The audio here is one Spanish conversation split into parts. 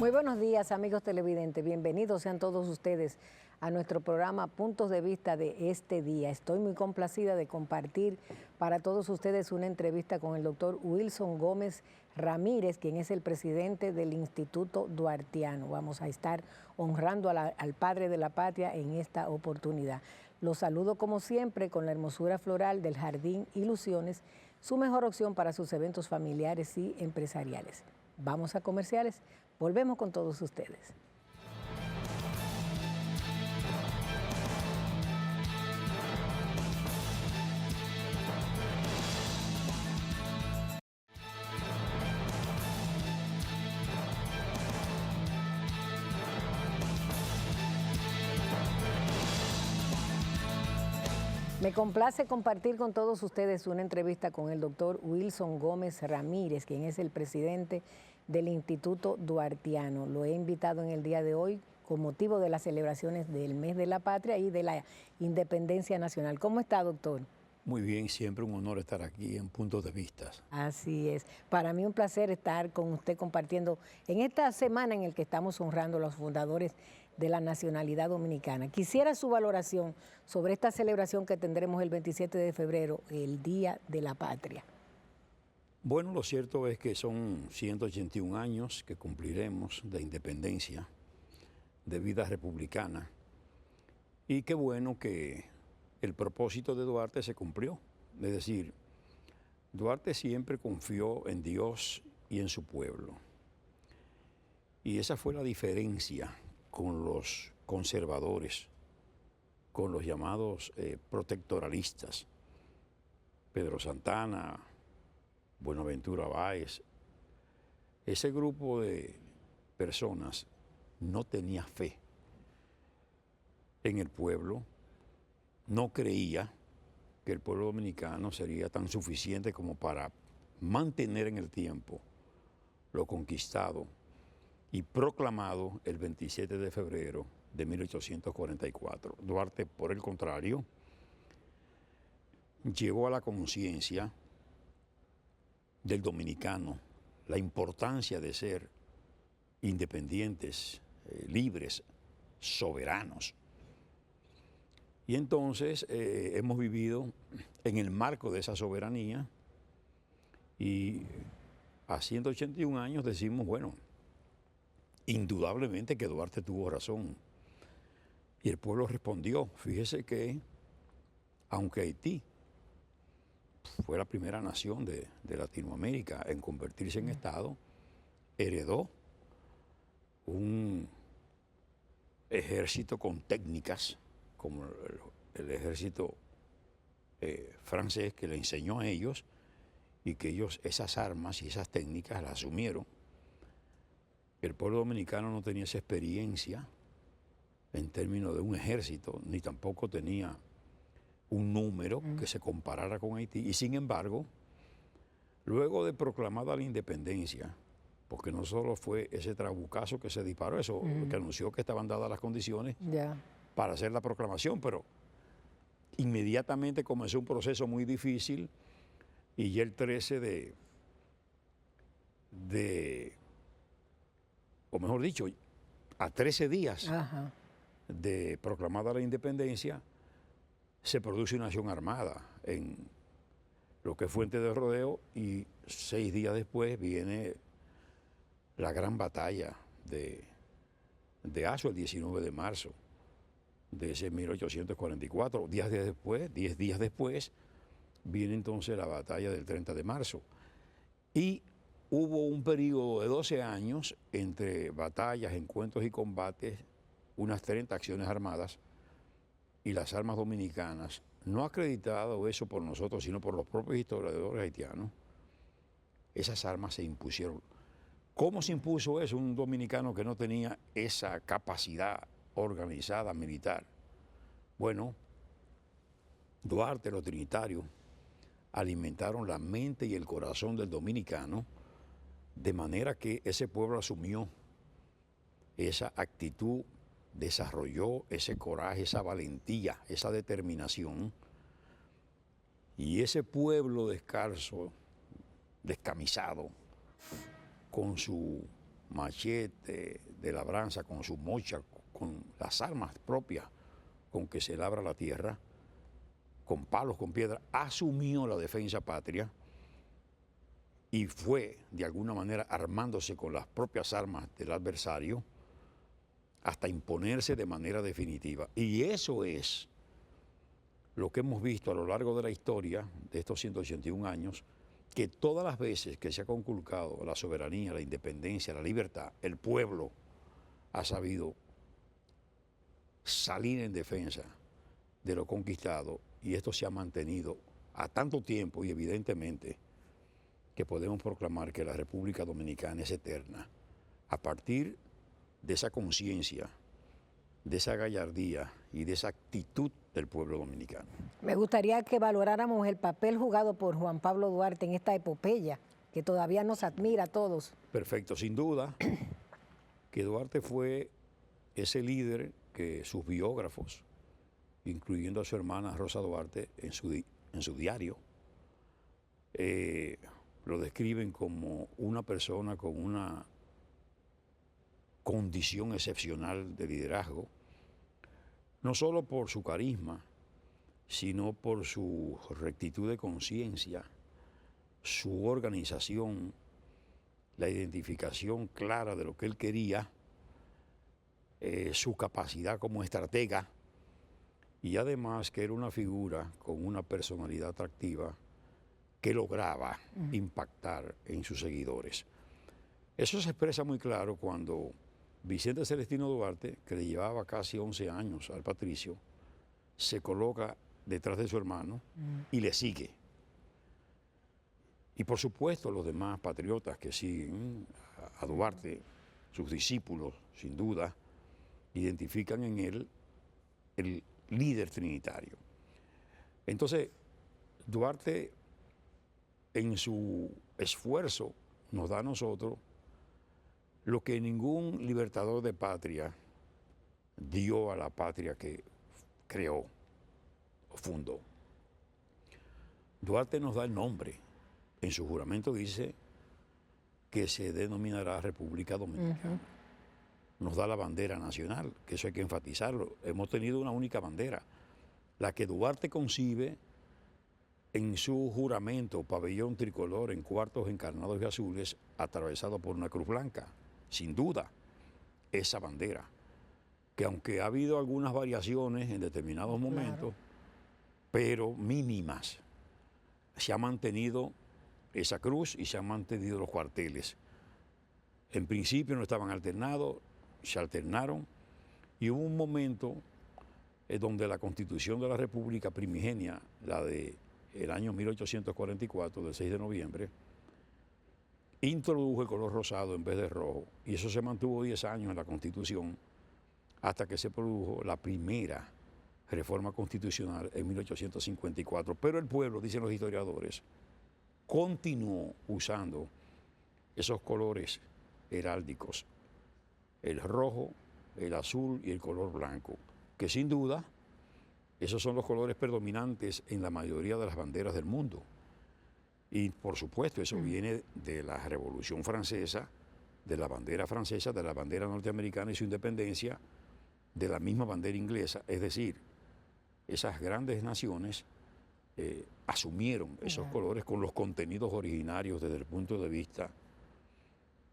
Muy buenos días, amigos televidentes. Bienvenidos sean todos ustedes a nuestro programa Puntos de Vista de este día. Estoy muy complacida de compartir para todos ustedes una entrevista con el doctor Wilson Gómez Ramírez, quien es el presidente del Instituto Duartiano. Vamos a estar honrando al padre de la patria en esta oportunidad. Los saludo como siempre con la hermosura floral del Jardín Ilusiones, su mejor opción para sus eventos familiares y empresariales. Vamos a comerciales. Volvemos con todos ustedes. Me complace compartir con todos ustedes una entrevista con el doctor Wilson Gómez Ramírez, quien es el presidente del Instituto Duartiano. Lo he invitado en el día de hoy con motivo de las celebraciones del Mes de la Patria y de la Independencia Nacional. ¿Cómo está, doctor? Muy bien, siempre un honor estar aquí en Puntos de Vista. Así es. Para mí un placer estar con usted compartiendo en esta semana en la que estamos honrando a los fundadores de la nacionalidad dominicana. Quisiera su valoración sobre esta celebración que tendremos el 27 de febrero, el Día de la Patria. Bueno, lo cierto es que son 181 años que cumpliremos de independencia, de vida republicana, y qué bueno que el propósito de Duarte se cumplió. Es decir, Duarte siempre confió en Dios y en su pueblo. Y esa fue la diferencia con los conservadores, con los llamados protectoralistas. Pedro Santana, Buenaventura Báez, ese grupo de personas no tenía fe en el pueblo, no creía que el pueblo dominicano sería tan suficiente como para mantener en el tiempo lo conquistado y proclamado el 27 de febrero de 1844. Duarte, por el contrario, llevó a la conciencia del dominicano la importancia de ser independientes, libres, soberanos. Y entonces hemos vivido en el marco de esa soberanía y a 181 años decimos, bueno, indudablemente que Duarte tuvo razón. Y el pueblo respondió. Fíjese que, aunque Haití fue la primera nación de Latinoamérica en convertirse en Estado, heredó un ejército con técnicas, como el ejército francés, que le enseñó a ellos, y que ellos esas armas y esas técnicas las asumieron. El pueblo dominicano no tenía esa experiencia en términos de un ejército, ni tampoco tenía un número que se comparara con Haití. Y sin embargo, luego de proclamada la independencia, porque no solo fue ese trabucazo que se disparó, eso que anunció que estaban dadas las condiciones para hacer la proclamación, pero inmediatamente comenzó un proceso muy difícil y ya el 13 o mejor dicho, a 13 días de proclamada la independencia, se produce una acción armada en lo que es Fuente de Rodeo y 6 días después viene la gran batalla de Azua, el 19 de marzo de ese 1844. 10 días después, viene entonces la batalla del 30 de marzo. Y hubo un periodo de 12 años entre batallas, encuentros y combates, unas 30 acciones armadas, y las armas dominicanas, no acreditado eso por nosotros, sino por los propios historiadores haitianos, esas armas se impusieron. ¿Cómo se impuso eso un dominicano que no tenía esa capacidad organizada militar? Bueno, Duarte, los trinitarios, alimentaron la mente y el corazón del dominicano, de manera que ese pueblo asumió esa actitud, desarrolló ese coraje, esa valentía, esa determinación, y ese pueblo descalzo, descamisado, con su machete, de labranza, con su mocha, con las armas propias con que se labra la tierra, con palos, con piedra, asumió la defensa patria y fue, de alguna manera, armándose con las propias armas del adversario hasta imponerse de manera definitiva. Y eso es lo que hemos visto a lo largo de la historia de estos 181 años, que todas las veces que se ha conculcado la soberanía, la independencia, la libertad, el pueblo ha sabido salir en defensa de lo conquistado, y esto se ha mantenido a tanto tiempo, y evidentemente que podemos proclamar que la República Dominicana es eterna a partir de esa conciencia, de esa gallardía y de esa actitud del pueblo dominicano. Me gustaría que valoráramos el papel jugado por Juan Pablo Duarte en esta epopeya, que todavía nos admira a todos. Perfecto, sin duda que Duarte fue ese líder que sus biógrafos, incluyendo a su hermana Rosa Duarte, en su diario, lo describen como una persona con una condición excepcional de liderazgo, no solo por su carisma, sino por su rectitud de conciencia, su organización, la identificación clara de lo que él quería, su capacidad como estratega, y además que era una figura con una personalidad atractiva que lograba impactar en sus seguidores. Eso se expresa muy claro cuando Vicente Celestino Duarte, que le llevaba casi 11 años al patricio, se coloca detrás de su hermano y le sigue. Y por supuesto los demás patriotas que siguen a Duarte, sus discípulos, sin duda, identifican en él el líder trinitario. Entonces, Duarte, en su esfuerzo, nos da a nosotros lo que ningún libertador de patria dio a la patria que creó o fundó. Duarte nos da el nombre. En su juramento dice que se denominará República Dominicana. Nos da la bandera nacional, que eso hay que enfatizarlo. Hemos tenido una única bandera, la que Duarte concibe en su juramento, pabellón tricolor en cuartos encarnados y azules, atravesado por una cruz blanca. Sin duda, esa bandera, que aunque ha habido algunas variaciones en determinados momentos, pero mínimas, se ha mantenido esa cruz y se han mantenido los cuarteles. En principio no estaban alternados, se alternaron, y hubo un momento donde la Constitución de la República primigenia, la de el año 1844, del 6 de noviembre, introdujo el color rosado en vez de rojo, y eso se mantuvo 10 años en la Constitución hasta que se produjo la primera reforma constitucional en 1854. Pero el pueblo, dicen los historiadores, continuó usando esos colores heráldicos, el rojo, el azul y el color blanco, que sin duda esos son los colores predominantes en la mayoría de las banderas del mundo. Y por supuesto eso viene de la Revolución Francesa, de la bandera francesa, de la bandera norteamericana y su independencia, de la misma bandera inglesa. Es decir, esas grandes naciones asumieron esos colores con los contenidos originarios desde el punto de vista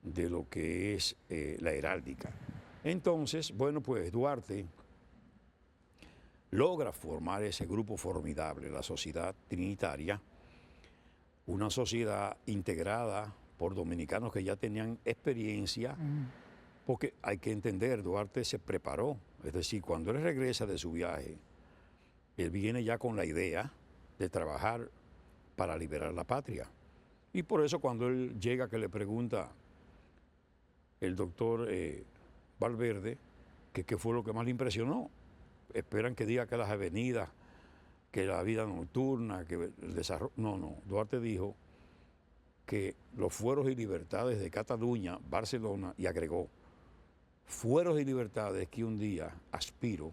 de lo que es la heráldica. Entonces, bueno, pues Duarte logra formar ese grupo formidable, la Sociedad Trinitaria, una sociedad integrada por dominicanos que ya tenían experiencia, porque hay que entender, Duarte se preparó, es decir, cuando él regresa de su viaje, él viene ya con la idea de trabajar para liberar la patria. Y por eso cuando él llega, que le pregunta el doctor Valverde que qué fue lo que más le impresionó, esperan que diga que las avenidas, que la vida nocturna, que el desarrollo. No, Duarte dijo que los fueros y libertades de Cataluña, Barcelona, y agregó, fueros y libertades que un día aspiro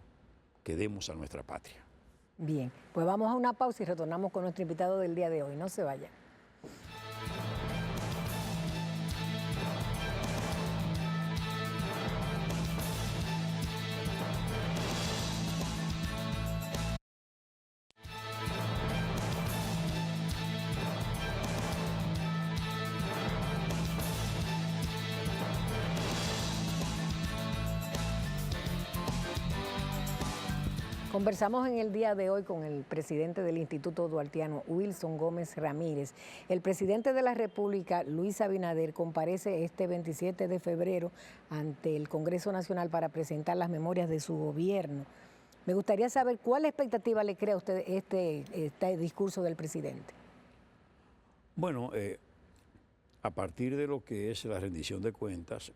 que demos a nuestra patria. Bien, pues vamos a una pausa y retornamos con nuestro invitado del día de hoy. No se vayan. Conversamos en el día de hoy con el presidente del Instituto Duartiano, Wilson Gómez Ramírez. El presidente de la República, Luis Abinader, comparece este 27 de febrero ante el Congreso Nacional para presentar las memorias de su gobierno. Me gustaría saber cuál expectativa le crea a usted este discurso del presidente. Bueno, a partir de lo que es la rendición de cuentas,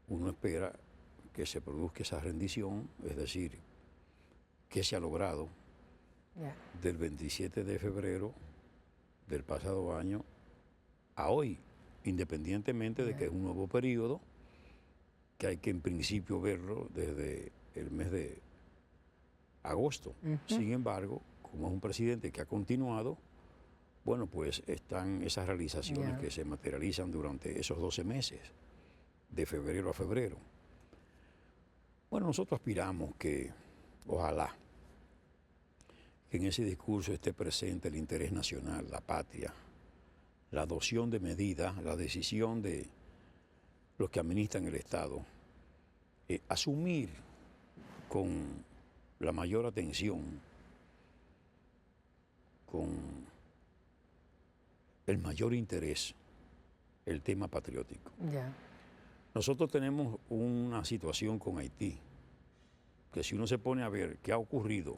uno espera que se produzca esa rendición, es decir, que se ha logrado del 27 de febrero del pasado año a hoy, independientemente de que es un nuevo periodo, que hay que en principio verlo desde el mes de agosto. Sin embargo, como es un presidente que ha continuado, bueno, pues están esas realizaciones que se materializan durante esos 12 meses, de febrero a febrero. Bueno, nosotros aspiramos que, ojalá, que en ese discurso esté presente el interés nacional, la patria, la adopción de medidas, la decisión de los que administran el Estado, asumir con la mayor atención, con el mayor interés, el tema patriótico. Nosotros tenemos una situación con Haití, que si uno se pone a ver qué ha ocurrido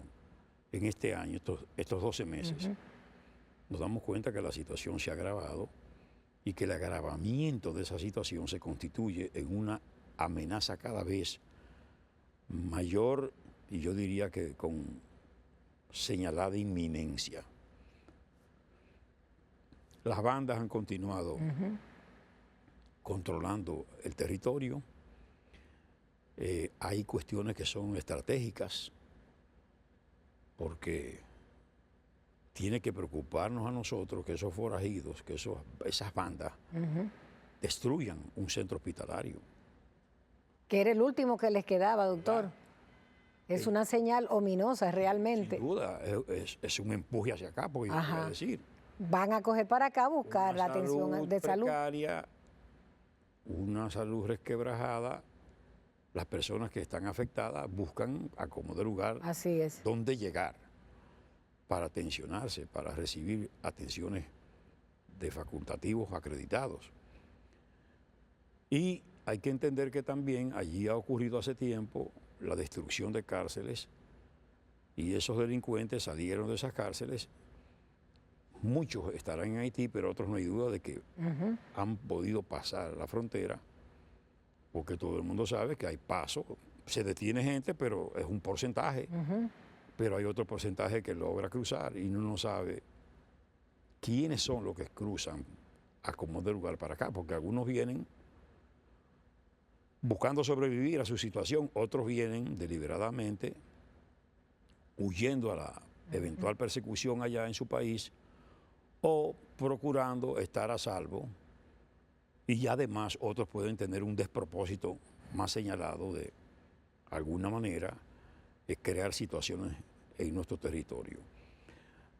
en este año, estos 12 meses, nos damos cuenta que la situación se ha agravado y que el agravamiento de esa situación se constituye en una amenaza cada vez mayor, y yo diría que con señalada inminencia. Las bandas han continuado controlando el territorio. Hay cuestiones que son estratégicas, porque tiene que preocuparnos a nosotros que esos forajidos, que esas bandas destruyan un centro hospitalario. Que era el último que les quedaba, doctor. Es una señal ominosa realmente. Sin duda, es un empuje hacia acá, porque yo voy a decir. Van a coger para acá a buscar la atención de salud. Precaria, una salud resquebrajada. Las personas que están afectadas buscan a como de lugar donde llegar para atencionarse, para recibir atenciones de facultativos acreditados. Y hay que entender que también allí ha ocurrido hace tiempo la destrucción de cárceles, y esos delincuentes salieron de esas cárceles. Muchos estarán en Haití, pero otros no hay duda de que han podido pasar la frontera, porque todo el mundo sabe que hay paso, se detiene gente, pero es un porcentaje, pero hay otro porcentaje que logra cruzar, y uno no sabe quiénes son los que cruzan a como de lugar para acá, porque algunos vienen buscando sobrevivir a su situación, otros vienen deliberadamente huyendo a la eventual persecución allá en su país, o procurando estar a salvo, y además otros pueden tener un despropósito más señalado de alguna manera crear situaciones en nuestro territorio.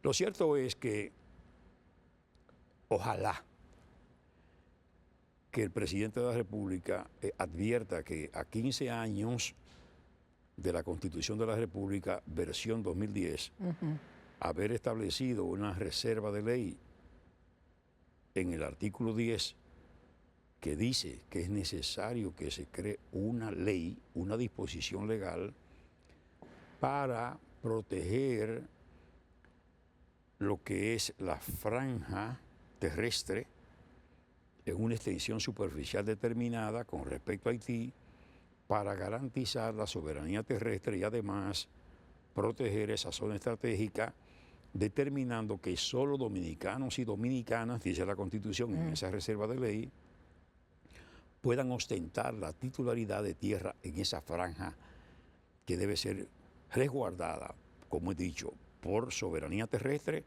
Lo cierto es que ojalá que el presidente de la República advierta que a 15 años de la Constitución de la República, versión 2010, haber establecido una reserva de ley en el artículo 10 que dice que es necesario que se cree una ley, una disposición legal para proteger lo que es la franja terrestre en una extensión superficial determinada con respecto a Haití, para garantizar la soberanía terrestre y además proteger esa zona estratégica, determinando que solo dominicanos y dominicanas, dice la Constitución en esa reserva de ley, puedan ostentar la titularidad de tierra en esa franja que debe ser resguardada, como he dicho, por soberanía terrestre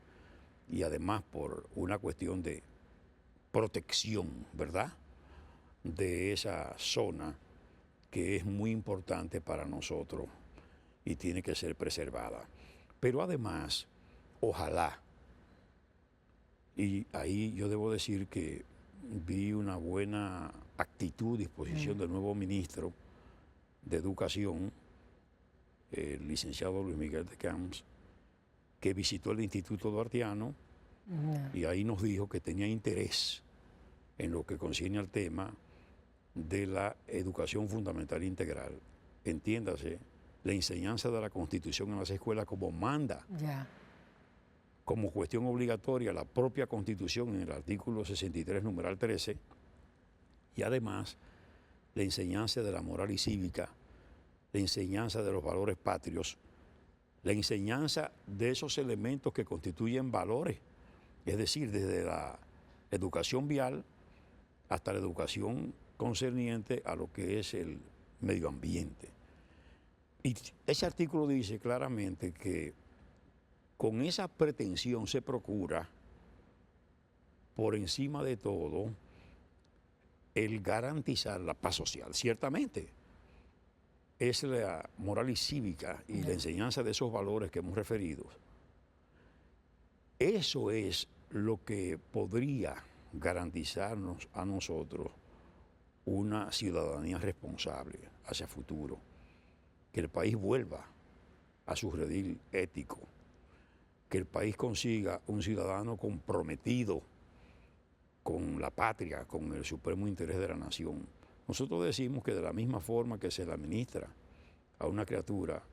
y además por una cuestión de protección, ¿verdad?, de esa zona que es muy importante para nosotros y tiene que ser preservada. Pero además, ojalá, y ahí yo debo decir que vi una buena actitud, disposición del nuevo ministro de Educación, el licenciado Luis Miguel de Camps, que visitó el Instituto Duartiano y ahí nos dijo que tenía interés en lo que concierne al tema de la educación fundamental integral. Entiéndase, la enseñanza de la Constitución en las escuelas como manda, como cuestión obligatoria, la propia Constitución en el artículo 63, numeral 13, y además la enseñanza de la moral y cívica, la enseñanza de los valores patrios, la enseñanza de esos elementos que constituyen valores, es decir, desde la educación vial hasta la educación concerniente a lo que es el medio ambiente. Y ese artículo dice claramente que con esa pretensión se procura, por encima de todo, el garantizar la paz social. Ciertamente, es la moral y cívica y la enseñanza de esos valores que hemos referido. Eso es lo que podría garantizarnos a nosotros una ciudadanía responsable hacia el futuro, que el país vuelva a su redil ético, que el país consiga un ciudadano comprometido con la patria, con el supremo interés de la nación. Nosotros decimos que de la misma forma que se le administra a una criatura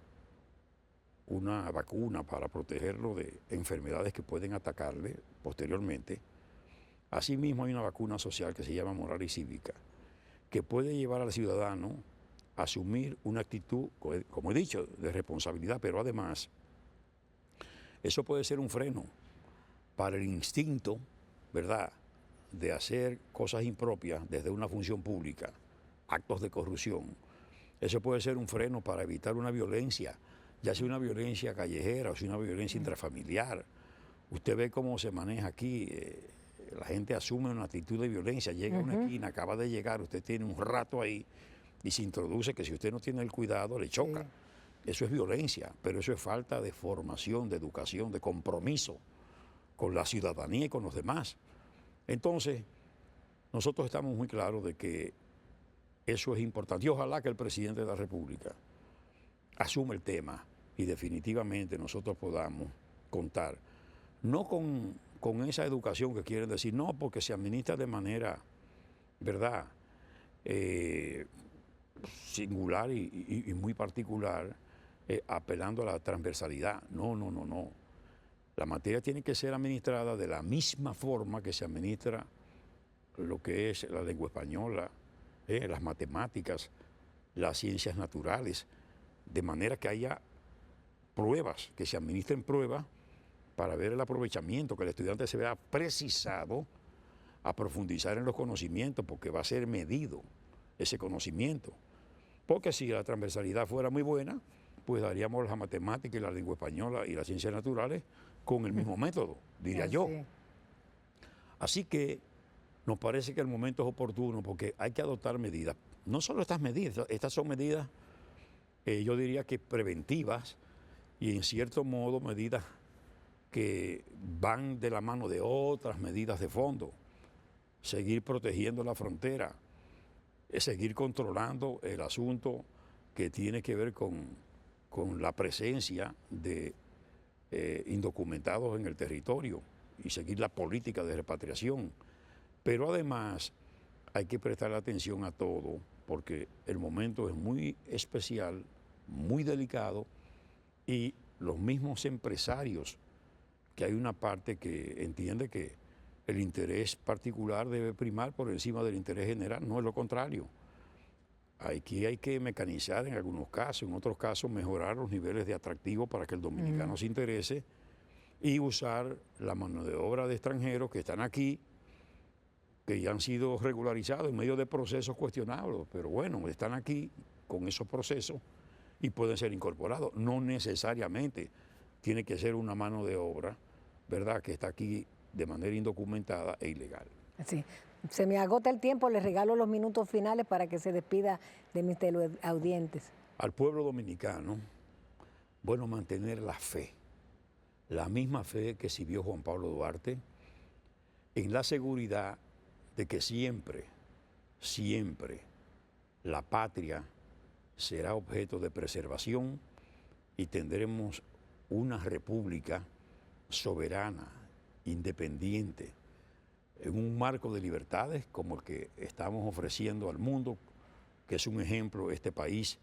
una vacuna para protegerlo de enfermedades que pueden atacarle posteriormente, asimismo hay una vacuna social que se llama moral y cívica, que puede llevar al ciudadano a asumir una actitud, como he dicho, de responsabilidad, pero además eso puede ser un freno para el instinto, ¿verdad?, de hacer cosas impropias desde una función pública, actos de corrupción. Eso puede ser un freno para evitar una violencia, ya sea una violencia callejera o sea una violencia intrafamiliar. Usted ve cómo se maneja aquí, la gente asume una actitud de violencia, llega a una esquina, acaba de llegar, usted tiene un rato ahí y se introduce que si usted no tiene el cuidado le choca. Eso es violencia, pero eso es falta de formación, de educación, de compromiso con la ciudadanía y con los demás. Entonces, nosotros estamos muy claros de que eso es importante y ojalá que el presidente de la República asuma el tema y definitivamente nosotros podamos contar, no con esa educación que quieren decir, no, porque se administra de manera, ¿verdad?, singular y muy particular, apelando a la transversalidad. No. La materia tiene que ser administrada de la misma forma que se administra lo que es la lengua española, las matemáticas, las ciencias naturales, de manera que haya pruebas, que se administren pruebas para ver el aprovechamiento, que el estudiante se vea precisado a profundizar en los conocimientos, porque va a ser medido ese conocimiento. Porque si la transversalidad fuera muy buena, pues daríamos la matemática y la lengua española y las ciencias naturales con el mismo método, diría yo. Así que nos parece que el momento es oportuno porque hay que adoptar medidas. No solo estas medidas, estas son medidas, yo diría que preventivas y en cierto modo medidas que van de la mano de otras medidas de fondo. Seguir protegiendo la frontera, seguir controlando el asunto que tiene que ver con la presencia de indocumentados en el territorio y seguir la política de repatriación. Pero además hay que prestar atención a todo porque el momento es muy especial, muy delicado y los mismos empresarios, que hay una parte que entiende que el interés particular debe primar por encima del interés general, no es lo contrario. Aquí hay que mecanizar en algunos casos, en otros casos mejorar los niveles de atractivo para que el dominicano se interese y usar la mano de obra de extranjeros que están aquí, que ya han sido regularizados en medio de procesos cuestionables, pero bueno, están aquí con esos procesos y pueden ser incorporados. No necesariamente tiene que ser una mano de obra, ¿verdad?, que está aquí de manera indocumentada e ilegal. Sí. Se me agota el tiempo, les regalo los minutos finales para que se despida de mis teleaudientes. Al pueblo dominicano, bueno, mantener la fe, la misma fe que sirvió Juan Pablo Duarte, en la seguridad de que siempre la patria será objeto de preservación y tendremos una república soberana, independiente, en un marco de libertades como el que estamos ofreciendo al mundo, que es un ejemplo este país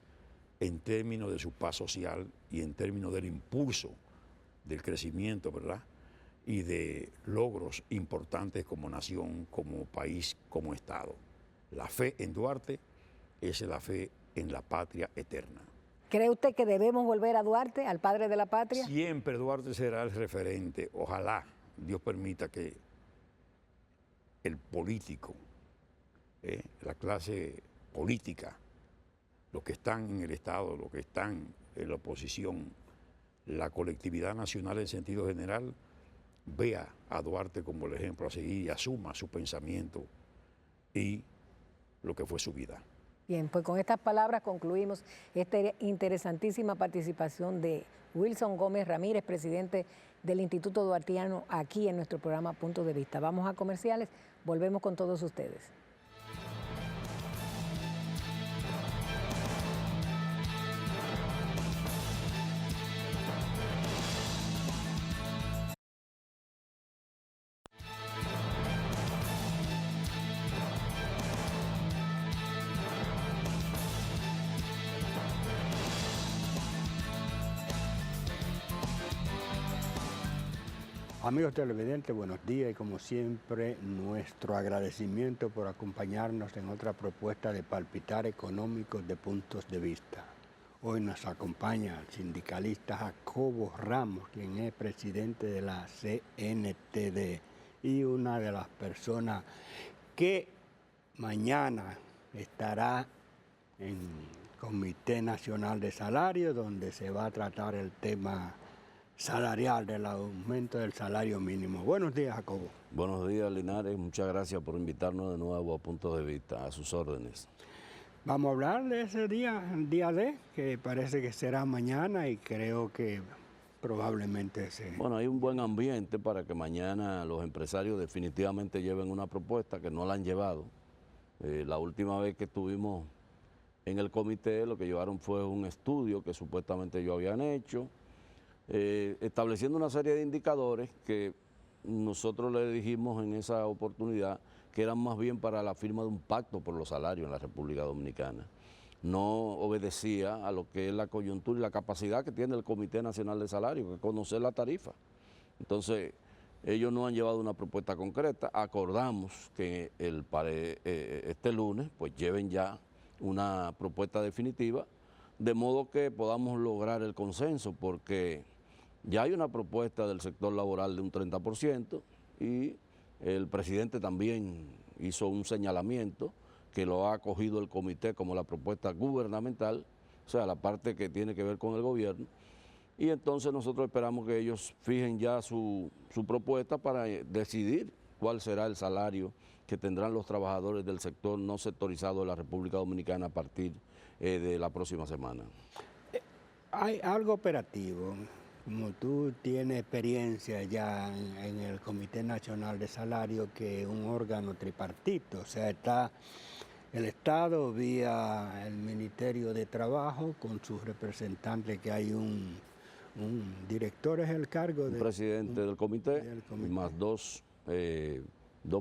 en términos de su paz social y en términos del impulso del crecimiento, ¿verdad? Y de logros importantes como nación, como país, como Estado. La fe en Duarte es la fe en la patria eterna. ¿Cree usted que debemos volver a Duarte, al padre de la patria? Siempre Duarte será el referente. Ojalá Dios permita que el político, la clase política, los que están en el Estado, los que están en la oposición, la colectividad nacional en sentido general, vea a Duarte como el ejemplo a seguir y asuma su pensamiento y lo que fue su vida. Bien, pues con estas palabras concluimos esta interesantísima participación de Wilson Gómez Ramírez, presidente del Instituto Duartiano, aquí en nuestro programa Punto de Vista. Vamos a comerciales, volvemos con todos ustedes. Amigos televidentes, buenos días y como siempre nuestro agradecimiento por acompañarnos en otra propuesta de Palpitar Económicos de Puntos de Vista. Hoy nos acompaña el sindicalista Jacobo Ramos, quien es presidente de la CNTD y una de las personas que mañana estará en Comité Nacional de Salario, donde se va a tratar el tema salarial, del aumento del salario mínimo. Buenos días, Jacobo. Buenos días, Linares. Muchas gracias por invitarnos de nuevo a Puntos de Vista, a sus órdenes. Vamos a hablar de ese día, el día D, que parece que será mañana y creo que probablemente se... Bueno, hay un buen ambiente para que mañana los empresarios definitivamente lleven una propuesta que no la han llevado. La última vez que estuvimos en el comité, lo que llevaron fue un estudio que supuestamente ellos habían hecho, estableciendo una serie de indicadores que nosotros le dijimos en esa oportunidad que eran más bien para la firma de un pacto por los salarios en la República Dominicana. No obedecía a lo que es la coyuntura y la capacidad que tiene el Comité Nacional de Salarios, que es conocer la tarifa. Entonces, ellos no han llevado una propuesta concreta. Acordamos que este lunes pues lleven ya una propuesta definitiva, de modo que podamos lograr el consenso, porque ya hay una propuesta del sector laboral de un 30% y el presidente también hizo un señalamiento que lo ha acogido el comité como la propuesta gubernamental, o sea, la parte que tiene que ver con el gobierno, y entonces nosotros esperamos que ellos fijen ya su propuesta para decidir cuál será el salario que tendrán los trabajadores del sector no sectorizado de la República Dominicana a partir de la próxima semana. Hay algo operativo, como tú tienes experiencia ya en el Comité Nacional de Salario, que es un órgano tripartito, o sea, está el Estado vía el Ministerio de Trabajo con sus representantes, que hay un director, es el cargo de... Un presidente del comité y más dos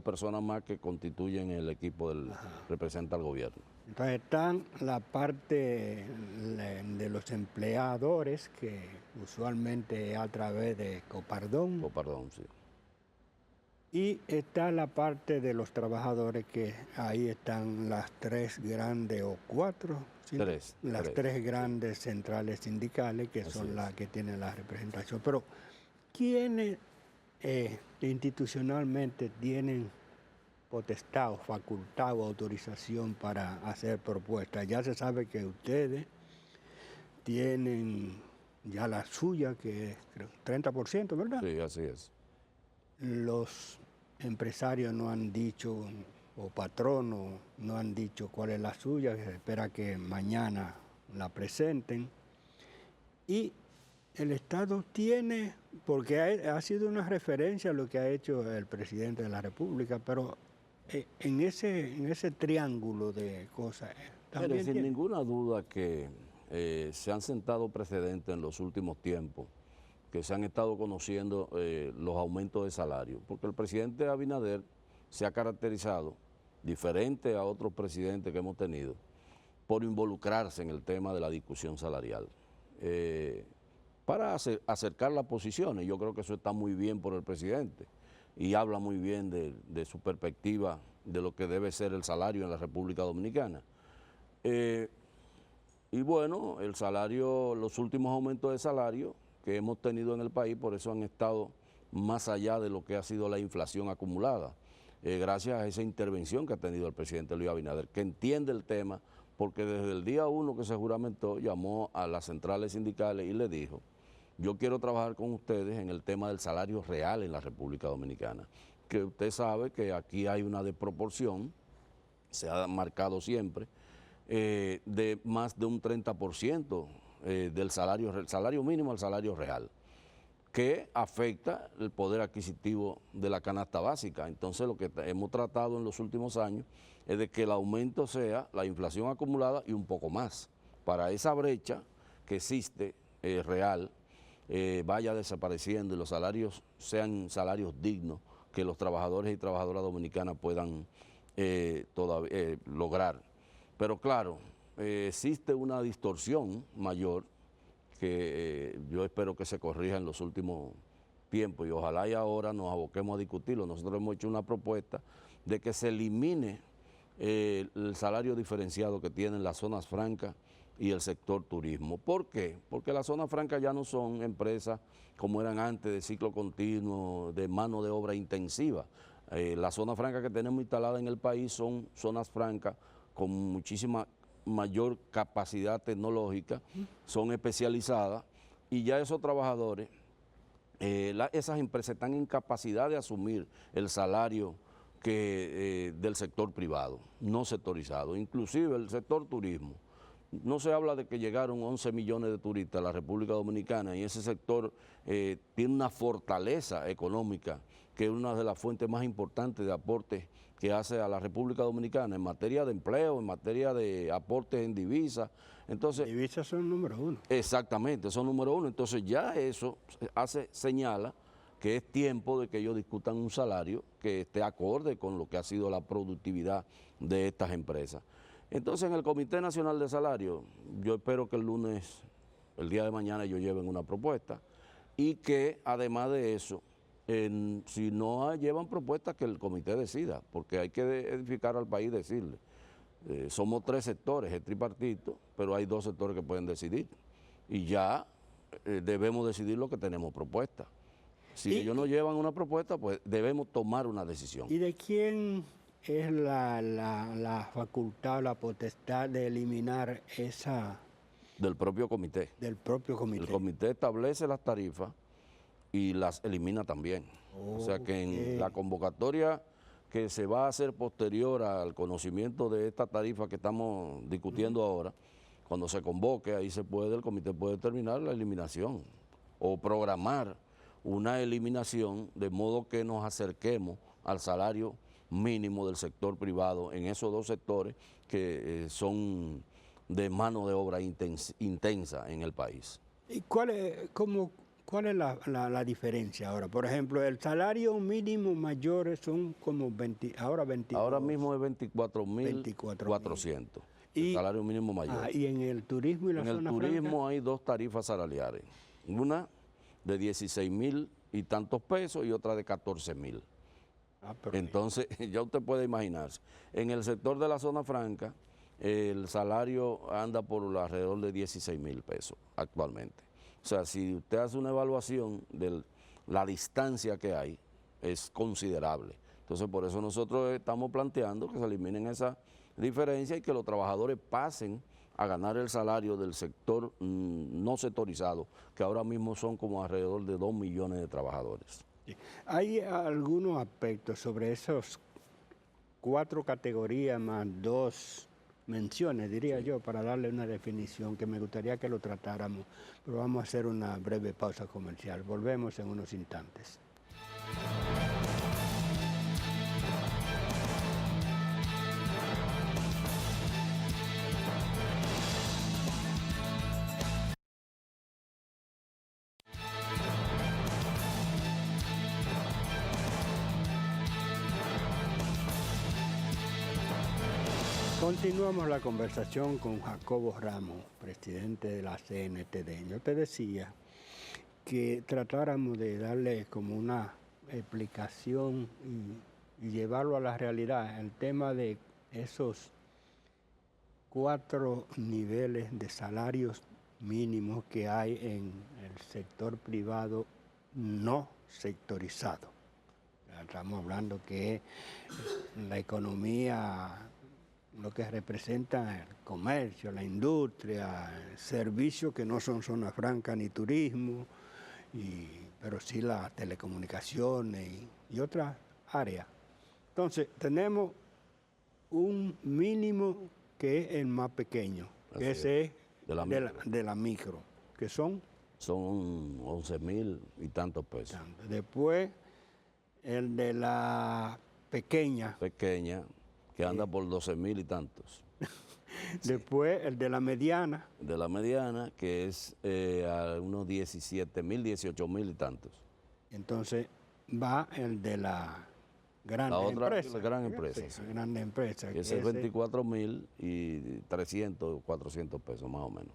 personas más que constituyen el equipo del representa al gobierno. Entonces están la parte de los empleadores, que usualmente es a través de Copardón. Copardón, sí. Y está la parte de los trabajadores, que ahí están las tres grandes o cuatro, ¿sí? Las tres grandes centrales sindicales, que son las que tienen la representación. Pero, ¿quiénes institucionalmente tienen potestad, facultad o autorización para hacer propuestas? Ya se sabe que ustedes tienen ya la suya, que es creo, 30%, ¿verdad? Sí, así es. Los empresarios no han dicho, o patronos no han dicho cuál es la suya, se espera que mañana la presenten. Y el Estado tiene, porque ha sido una referencia a lo que ha hecho el presidente de la República, pero en ese triángulo de cosas también sin ninguna duda que se han sentado precedentes en los últimos tiempos, que se han estado conociendo los aumentos de salario, porque el presidente Abinader se ha caracterizado, diferente a otros presidentes que hemos tenido, por involucrarse en el tema de la discusión salarial, para acercar las posiciones. Yo creo que eso está muy bien por el presidente y habla muy bien de su perspectiva de lo que debe ser el salario en la República Dominicana. Y bueno, el salario, los últimos aumentos de salario que hemos tenido en el país, por eso han estado más allá de lo que ha sido la inflación acumulada, gracias a esa intervención que ha tenido el presidente Luis Abinader, que entiende el tema, porque desde el día 1 que se juramentó, llamó a las centrales sindicales y le dijo: yo quiero trabajar con ustedes en el tema del salario real en la República Dominicana, que usted sabe que aquí hay una desproporción, se ha marcado siempre, de más de un 30% del salario mínimo al salario real, que afecta el poder adquisitivo de la canasta básica. Entonces lo que hemos tratado en los últimos años es de que el aumento sea la inflación acumulada y un poco más, para esa brecha que existe real vaya desapareciendo y los salarios sean salarios dignos que los trabajadores y trabajadoras dominicanas puedan lograr. Pero claro, existe una distorsión mayor que yo espero que se corrija en los últimos tiempos y ojalá y ahora nos aboquemos a discutirlo. Nosotros hemos hecho una propuesta de que se elimine el salario diferenciado que tienen las zonas francas y el sector turismo. ¿Por qué? Porque las zonas francas ya no son empresas como eran antes, de ciclo continuo, de mano de obra intensiva. Las zonas francas que tenemos instaladas en el país son zonas francas con muchísima mayor capacidad tecnológica, son especializadas y ya esos trabajadores, esas empresas están en capacidad de asumir el salario del sector privado, no sectorizado, inclusive el sector turismo. No se habla de que llegaron 11 millones de turistas a la República Dominicana y ese sector tiene una fortaleza económica que es una de las fuentes más importantes de aportes que hace a la República Dominicana en materia de empleo, en materia de aportes en divisas. Entonces, divisas son número 1. Exactamente, son número 1. Entonces ya eso señala que es tiempo de que ellos discutan un salario que esté acorde con lo que ha sido la productividad de estas empresas. Entonces, en el Comité Nacional de Salario, yo espero que el lunes, el día de mañana, ellos lleven una propuesta y que, además de eso, si no llevan propuestas, que el comité decida, porque hay que edificar al país, decirle. Somos 3 sectores, el tripartito, pero hay 2 sectores que pueden decidir. Y ya debemos decidir lo que tenemos propuesta. Si ellos no llevan una propuesta, pues debemos tomar una decisión. ¿Y de quién es la facultad, la potestad de eliminar esa? Del propio comité. Del propio comité. El comité establece las tarifas y las elimina también. O sea que en la convocatoria que se va a hacer posterior al conocimiento de esta tarifa que estamos discutiendo ahora, cuando se convoque, ahí el comité puede determinar la eliminación o programar una eliminación de modo que nos acerquemos al salario mínimo del sector privado en esos 2 sectores que son de mano de obra intensa en el país. ¿Y cuál es la diferencia ahora? Por ejemplo, el salario mínimo mayor son como 20, ahora 22. Ahora mismo es 24.400, el salario mínimo mayor. ¿Y en el turismo y la zona franca? En el turismo hay 2 tarifas salariales, una de 16.000 y tantos pesos y otra de 14.000. Entonces, ya usted puede imaginarse, en el sector de la zona franca, el salario anda por alrededor de 16.000 pesos actualmente. O sea, si usted hace una evaluación de la distancia que hay, es considerable. Entonces, por eso nosotros estamos planteando que se eliminen esa diferencia y que los trabajadores pasen a ganar el salario del sector no sectorizado, que ahora mismo son como alrededor de 2 millones de trabajadores. ¿Hay algunos aspectos sobre esos 4 categorías más 2 menciones, diría yo, para darle una definición que me gustaría que lo tratáramos? Pero vamos a hacer una breve pausa comercial. Volvemos en unos instantes. Continuamos la conversación con Jacobo Ramos, presidente de la CNTD. Yo te decía que tratáramos de darle como una explicación y llevarlo a la realidad, el tema de esos 4 niveles de salarios mínimos que hay en el sector privado no sectorizado. Estamos hablando que la economía, lo que representa el comercio, la industria, servicios que no son zona franca ni turismo, pero sí las telecomunicaciones y otras áreas. Entonces, tenemos un mínimo que es el más pequeño, que ese es de la micro, que son 11.000 y tantos pesos. Después, el de la pequeña, que anda por 12.000 y tantos. Después, el de la mediana. De la mediana, que es a unos 17.000, 18.000 y tantos. Entonces, va el de la grande empresa. La gran empresa. Sí, la grande empresa. Que es 24.000 y 300, 400 pesos más o menos.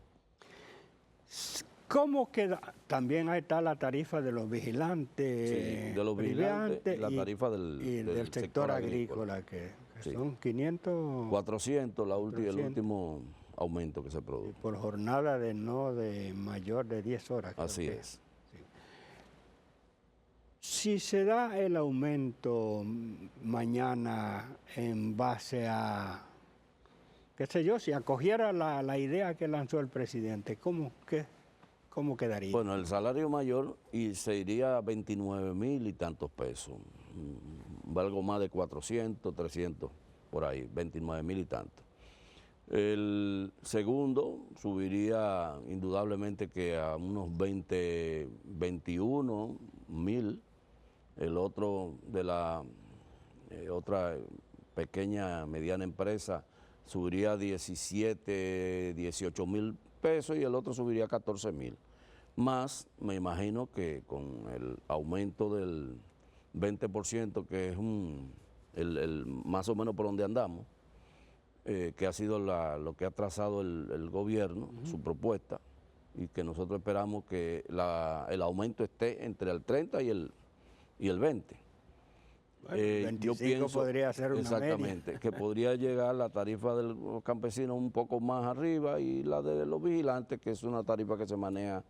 ¿Cómo queda? También ahí está la tarifa de los vigilantes, sí, de los vigilantes y la tarifa del sector agrícola, que sí, son 500... 400, el último aumento que se produjo. Por jornada de mayor de 10 horas. Así es. Sí. Si se da el aumento mañana en base a, qué sé yo, si acogiera la idea que lanzó el presidente, ¿cómo quedaría? Bueno, el salario mayor se iría a 29.000 y tantos pesos, algo más de 400, 300, por ahí, 29.000 y tantos. El segundo subiría indudablemente que a unos 21.000, el otro de la otra pequeña, mediana empresa subiría a 17, 18.000 pesos y el otro subiría a 14.000. Más, me imagino que con el aumento del 20%, que es el más o menos por donde andamos, que ha sido lo que ha trazado el gobierno, su propuesta, y que nosotros esperamos que el aumento esté entre el 30 y el 20. Bueno, 25 yo pienso, podría ser una exactamente, media. que podría llegar la tarifa de los campesinos un poco más arriba y la de los vigilantes, que es una tarifa que se maneja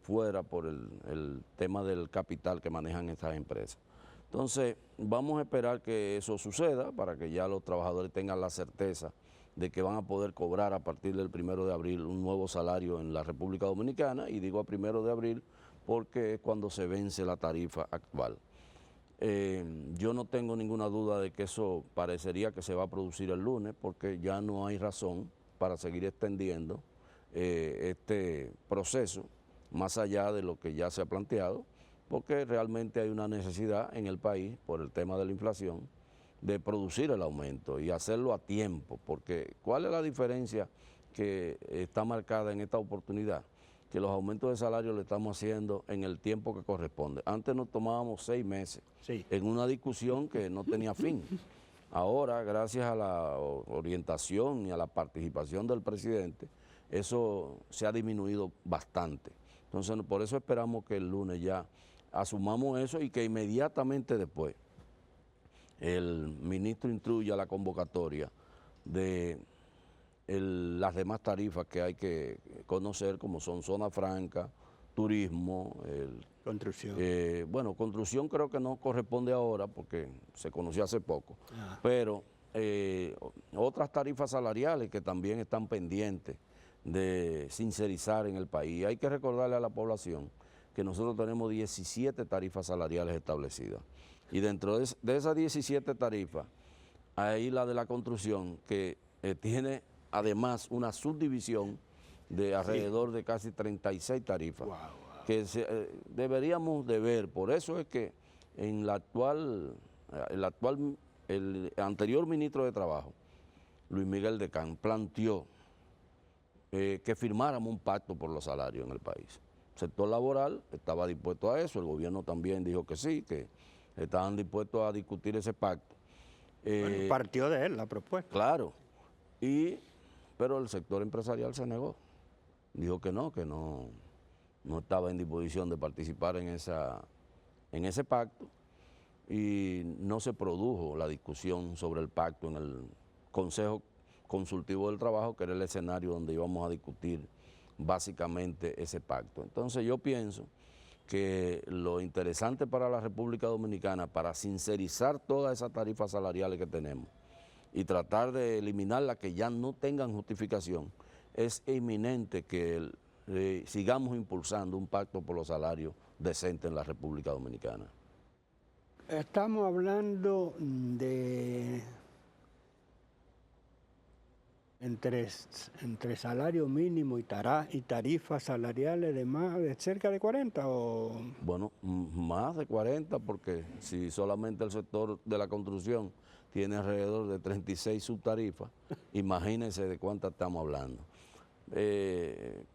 fuera por el tema del capital que manejan estas empresas. Entonces, vamos a esperar que eso suceda para que ya los trabajadores tengan la certeza de que van a poder cobrar a partir del 1 de abril un nuevo salario en la República Dominicana, y digo a 1 de abril porque es cuando se vence la tarifa actual. Yo no tengo ninguna duda de que eso parecería que se va a producir el lunes, porque ya no hay razón para seguir extendiendo este proceso más allá de lo que ya se ha planteado, porque realmente hay una necesidad en el país, por el tema de la inflación, de producir el aumento y hacerlo a tiempo, porque ¿cuál es la diferencia que está marcada en esta oportunidad? Que los aumentos de salario lo estamos haciendo en el tiempo que corresponde. Antes nos tomábamos 6 meses en una discusión que no tenía fin. Ahora, gracias a la orientación y a la participación del presidente, eso se ha disminuido bastante. Entonces, por eso esperamos que el lunes ya asumamos eso y que inmediatamente después el ministro instruya la convocatoria de las demás tarifas que hay que conocer, como son zona franca, turismo, construcción. Bueno, construcción creo que no corresponde ahora porque se conoció hace poco, pero otras tarifas salariales que también están pendientes de sincerizar en el país. Hay que recordarle a la población que nosotros tenemos 17 tarifas salariales establecidas, y dentro de esas 17 tarifas hay la de la construcción que tiene además una subdivisión de alrededor de casi 36 tarifas, que deberíamos de ver. Por eso es que en el anterior ministro de Trabajo, Luis Miguel Decán, planteó que firmáramos un pacto por los salarios en el país. El sector laboral estaba dispuesto a eso, el gobierno también dijo que sí, que estaban dispuestos a discutir ese pacto. Bueno, partió de él la propuesta. Claro. Pero el sector empresarial se negó. Dijo que no estaba en disposición de participar en ese pacto, y no se produjo la discusión sobre el pacto en el Consejo Consultivo del Trabajo, que era el escenario donde íbamos a discutir básicamente ese pacto. Entonces yo pienso que lo interesante para la República Dominicana, para sincerizar todas esas tarifas salariales que tenemos y tratar de eliminar las que ya no tengan justificación, es inminente que sigamos impulsando un pacto por los salarios decentes en la República Dominicana. Estamos hablando de entre salario mínimo y tarifas salariales de cerca de 40 o... Bueno, más de 40, porque si solamente el sector de la construcción tiene alrededor de 36 subtarifas, imagínense de cuántas estamos hablando.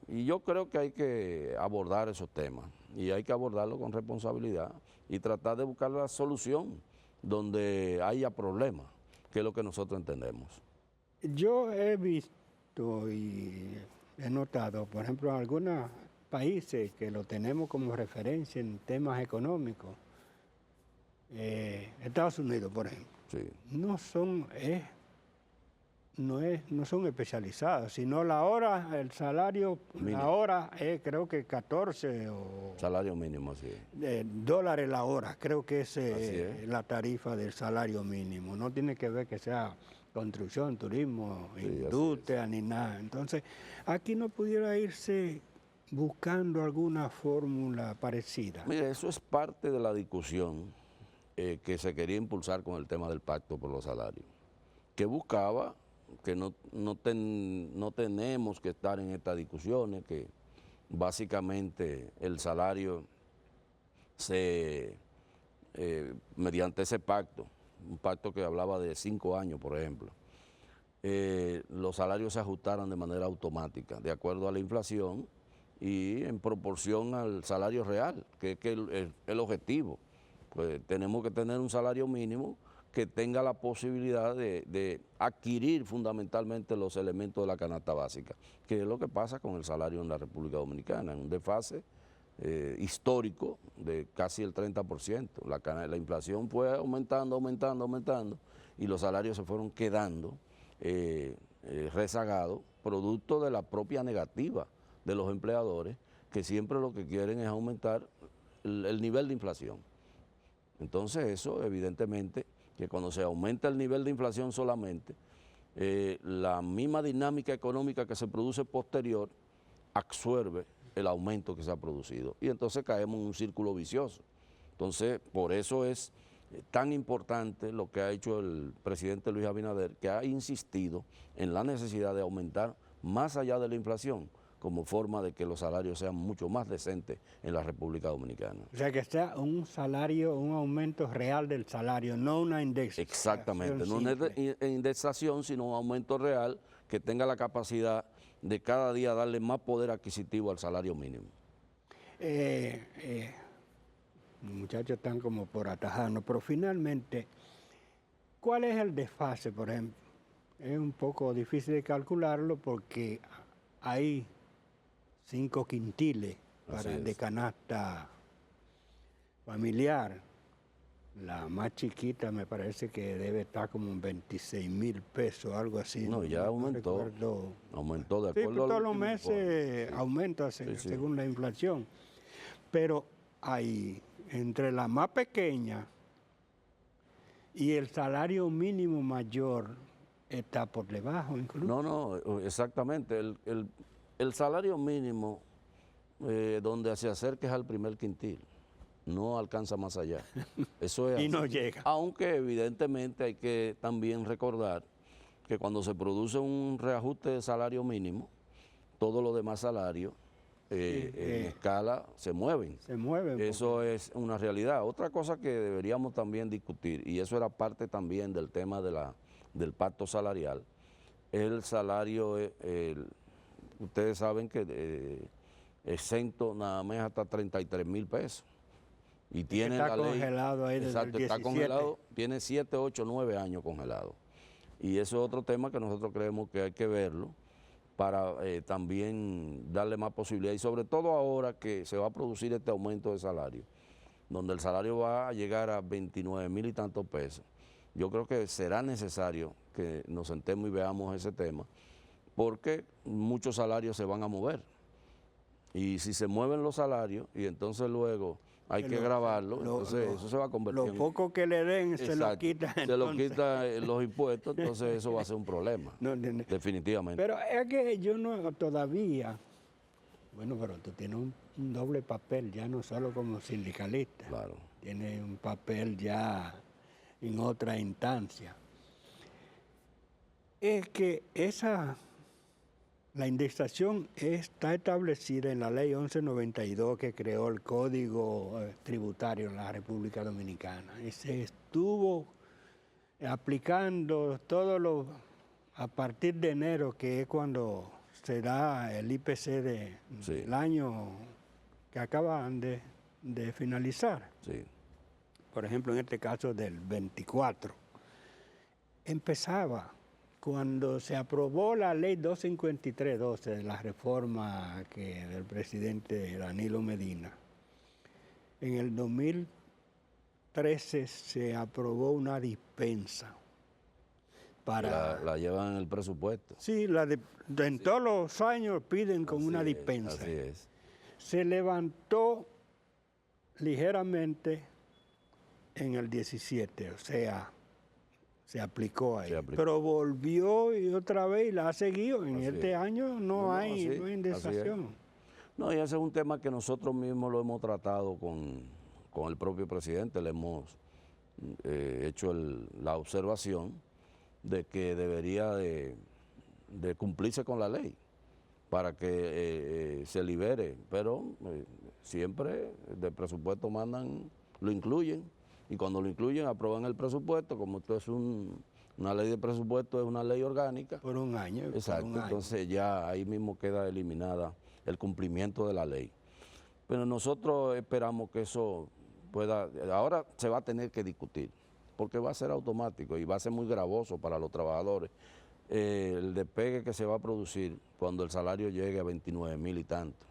Y yo creo que hay que abordar esos temas, y hay que abordarlo con responsabilidad y tratar de buscar la solución donde haya problemas, que es lo que nosotros entendemos. Yo he visto y he notado, por ejemplo, algunos países que lo tenemos como referencia en temas económicos, Estados Unidos, por ejemplo, Sí. no son especializados, sino la hora, el salario, Mínimo. la hora es creo que 14 o Salario mínimo, así es. dólares la hora, creo que es es. la tarifa del salario mínimo. No tiene que ver que sea construcción, turismo, Sí, industria, ni nada. Entonces, aquí no pudiera irse buscando alguna fórmula parecida. Mire, eso es parte de la discusión que se quería impulsar con el tema del pacto por los salarios, que buscaba que no tenemos que estar en estas discusiones, que básicamente el salario mediante ese pacto, un pacto que hablaba de 5 años, por ejemplo, los salarios se ajustaran de manera automática, de acuerdo a la inflación y en proporción al salario real, que es el objetivo. Pues tenemos que tener un salario mínimo que tenga la posibilidad de adquirir fundamentalmente los elementos de la canasta básica, que es lo que pasa con el salario en la República Dominicana, en un desfase histórico de casi el 30%. La inflación fue aumentando, y los salarios se fueron quedando rezagados, producto de la propia negativa de los empleadores, que siempre lo que quieren es aumentar el nivel de inflación. Entonces eso evidentemente que cuando se aumenta el nivel de inflación solamente, la misma dinámica económica que se produce posterior absorbe el aumento que se ha producido, y entonces caemos en un círculo vicioso. Entonces, por eso es tan importante lo que ha hecho el presidente Luis Abinader, que ha insistido en la necesidad de aumentar más allá de la inflación, como forma de que los salarios sean mucho más decentes en la República Dominicana. O sea, que sea un salario, un aumento real del salario, no una indexación. Exactamente, no una indexación, sino un aumento real que tenga la capacidad de cada día darle más poder adquisitivo al salario mínimo. Los muchachos están como por atajarnos, pero finalmente, ¿cuál es el desfase, por ejemplo? Es un poco difícil de calcularlo porque hay 5 quintiles de canasta familiar. La más chiquita me parece que debe estar como en 26,000 pesos, algo así. No, ya aumentó. Aumentó de acuerdo. Sí, todos los meses aumenta según la inflación. Pero hay entre la más pequeña y el salario mínimo mayor está por debajo incluso. No, exactamente. El salario mínimo donde se acerca es al primer quintil, no alcanza más allá. Eso es y así. no llega. Aunque evidentemente hay que también recordar que cuando se produce un reajuste de salario mínimo, todos los demás salarios en escala se mueven. Se mueven. Eso es una realidad. Otra cosa que deberíamos también discutir, y eso era parte también del tema del pacto salarial, es el salario, ustedes saben que exento nada más hasta 33,000 pesos. Y tiene está la ley, congelado ahí desde el 17. Está congelado, tiene 7, 8, 9 años congelado. Y eso es otro tema que nosotros creemos que hay que verlo para también darle más posibilidad. Y sobre todo ahora que se va a producir este aumento de salario, donde el salario va a llegar a 29,000 y tantos pesos. Yo creo que será necesario que nos sentemos y veamos ese tema, porque muchos salarios se van a mover. Y si se mueven los salarios y entonces luego hay que grabarlo, entonces eso se va a convertir en... Lo poco que le den se lo quitan. Se lo quitan los impuestos, entonces eso va a ser un problema, definitivamente. Pero es que yo no todavía... Bueno, pero tú tienes un doble papel, ya no solo como sindicalista. Claro. Tienes un papel ya en otra instancia. Es que la indexación está establecida en la ley 1192 que creó el Código Tributario en la República Dominicana. Y se estuvo aplicando a partir de enero, que es cuando se da el IPC del año que acaban de finalizar. Sí. Por ejemplo, en este caso del 24. Empezaba cuando se aprobó la ley 253-12 de la reforma del presidente Danilo Medina. En el 2013 se aprobó una dispensa. La llevan en el presupuesto. Sí, en todos los años piden como una dispensa. Así es. Se levantó ligeramente en el 17, o sea, se aplicó ahí. Pero volvió y otra vez y la ha seguido. En este año no hay indexación. No, y ese es un tema que nosotros mismos lo hemos tratado con el propio presidente. Le hemos hecho la observación de que debería de cumplirse con la ley para que se libere, pero siempre del presupuesto lo incluyen, y cuando lo incluyen aprueban el presupuesto, como esto es una ley de presupuesto, es una ley orgánica. Por un año. Exacto, entonces ya ahí mismo queda eliminada el cumplimiento de la ley. Pero nosotros esperamos que eso ahora se va a tener que discutir, porque va a ser automático y va a ser muy gravoso para los trabajadores el despegue que se va a producir cuando el salario llegue a 29,000 y tanto.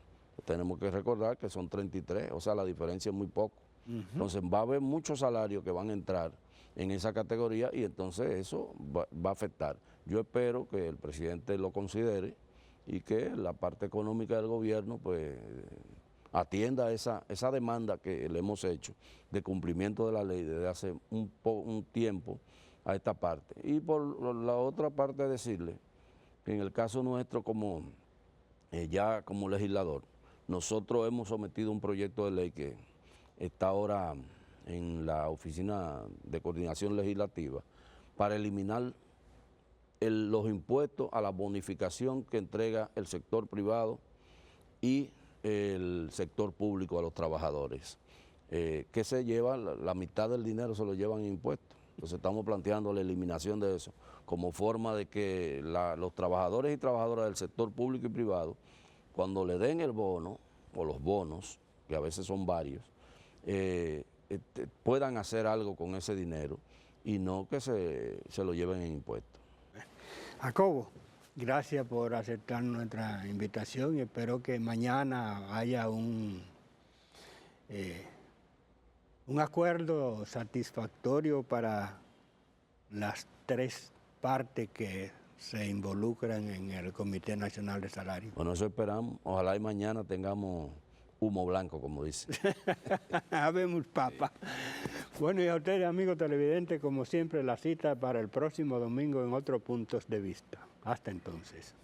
Tenemos que recordar que son 33, o sea, la diferencia es muy poco. Entonces va a haber muchos salarios que van a entrar en esa categoría y entonces eso va a afectar. Yo espero que el presidente lo considere y que la parte económica del gobierno pues atienda esa demanda que le hemos hecho de cumplimiento de la ley desde hace un tiempo a esta parte. Y por la otra parte decirle que en el caso nuestro ya como legislador, nosotros hemos sometido un proyecto de ley que está ahora en la Oficina de Coordinación Legislativa para eliminar los impuestos a la bonificación que entrega el sector privado y el sector público a los trabajadores, que se lleva, la mitad del dinero se lo llevan en impuestos. Entonces estamos planteando la eliminación de eso como forma de que los trabajadores y trabajadoras del sector público y privado, cuando le den el bono o los bonos, que a veces son varios, puedan hacer algo con ese dinero y no que se lo lleven en impuestos. Jacobo, gracias por aceptar nuestra invitación y espero que mañana haya un acuerdo satisfactorio para las tres partes que se involucran en el Comité Nacional de Salarios. Bueno, eso esperamos. Ojalá y mañana tengamos humo blanco, como dice. Habemos papa. Bueno, y a ustedes, amigos televidentes, como siempre, la cita para el próximo domingo en otros puntos de vista. Hasta entonces.